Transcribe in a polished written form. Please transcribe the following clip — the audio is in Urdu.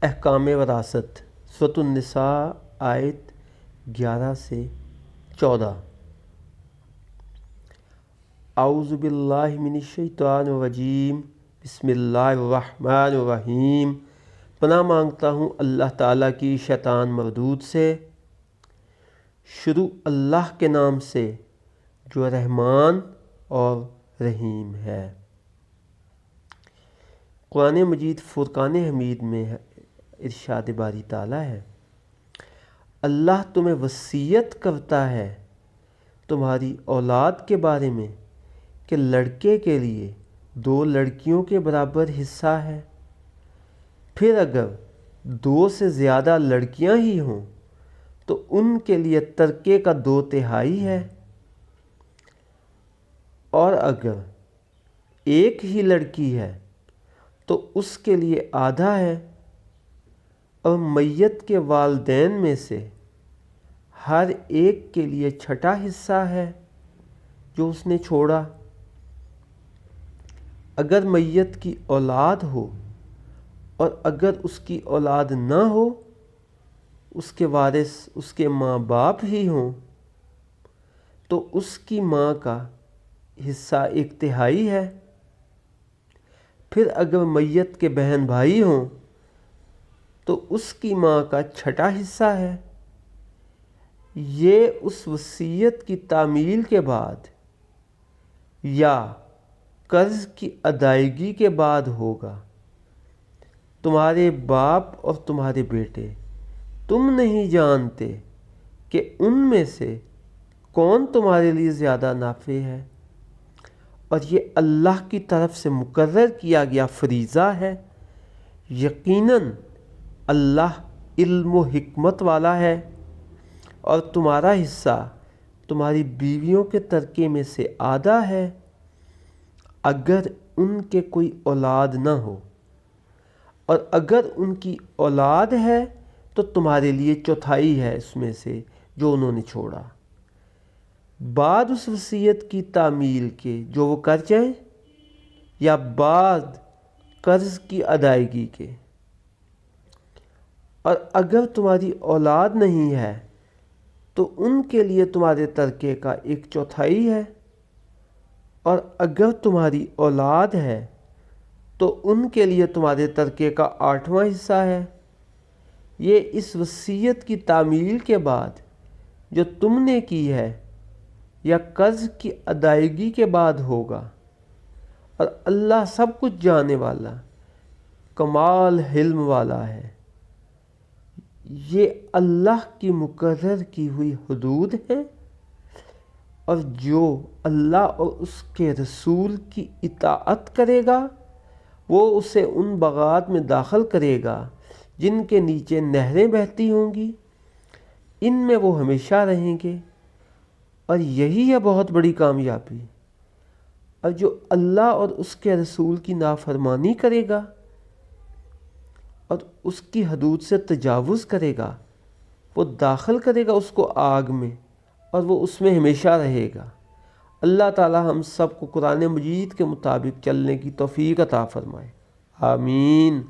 احکام وراثت سورۃ النساء آیت 11 سے 14۔ اعوذ باللہ من الشیطان الرجیم، بسم اللہ الرحمن الرحیم۔ پناہ مانگتا ہوں اللہ تعالیٰ کی شیطان مردود سے۔ شروع اللہ کے نام سے جو رحمان اور رحیم ہے۔ قرآن مجید فرقان حمید میں ارشاد باری تعالیٰ ہے، اللہ تمہیں وصیت کرتا ہے تمہاری اولاد کے بارے میں کہ لڑکے کے لیے 2 لڑکیوں کے برابر حصہ ہے، پھر اگر 2 سے زیادہ لڑکیاں ہی ہوں تو ان کے لیے ترکے کا 2/3 ہے، اور اگر ایک ہی لڑکی ہے تو اس کے لیے آدھا ہے، اور میت کے والدین میں سے ہر ایک کے لیے 1/6 حصہ ہے جو اس نے چھوڑا۔ اگر میت کی اولاد ہو اور اگر اس کی اولاد نہ ہو، اس کے وارث اس کے ماں باپ ہی ہوں تو اس کی ماں کا حصہ 1/3 ہے۔ پھر اگر میت کے بہن بھائی ہوں تو اس کی ماں کا 1/6 حصہ ہے۔ یہ اس وصیت کی تعمیل کے بعد یا قرض کی ادائیگی کے بعد ہوگا۔ تمہارے باپ اور تمہارے بیٹے تم نہیں جانتے کہ ان میں سے کون تمہارے لیے زیادہ نافع ہے، اور یہ اللہ کی طرف سے مقرر کیا گیا فریضہ ہے۔ یقیناً اللہ علم و حکمت والا ہے، اور تمہارا حصہ تمہاری بیویوں کے ترکے میں سے آدھا ہے اگر ان کے کوئی اولاد نہ ہو، اور اگر ان کی اولاد ہے تو تمہارے لیے 1/4 ہے اس میں سے جو انہوں نے چھوڑا، بعد اس وصیت کی تعمیل کے جو وہ کر جائیں یا بعد قرض کی ادائیگی کے۔ اور اگر تمہاری اولاد نہیں ہے تو ان کے لیے تمہارے ترکے کا 1/4 ہے، اور اگر تمہاری اولاد ہے تو ان کے لیے تمہارے ترکے کا 8واں حصہ ہے۔ یہ اس وصیت کی تعمیل کے بعد جو تم نے کی ہے یا قرض کی ادائیگی کے بعد ہوگا، اور اللہ سب کچھ جاننے والا کمال علم والا ہے۔ یہ اللہ کی مقرر کی ہوئی حدود ہیں، اور جو اللہ اور اس کے رسول کی اطاعت کرے گا وہ اسے ان باغات میں داخل کرے گا جن کے نیچے نہریں بہتی ہوں گی، ان میں وہ ہمیشہ رہیں گے، اور یہی ہے بہت بڑی کامیابی۔ اور جو اللہ اور اس کے رسول کی نافرمانی کرے گا اور اس کی حدود سے تجاوز کرے گا، وہ داخل کرے گا اس کو آگ میں، اور وہ اس میں ہمیشہ رہے گا۔ اللہ تعالی ہم سب کو قرآن مجید کے مطابق چلنے کی توفیق عطا فرمائے، آمین۔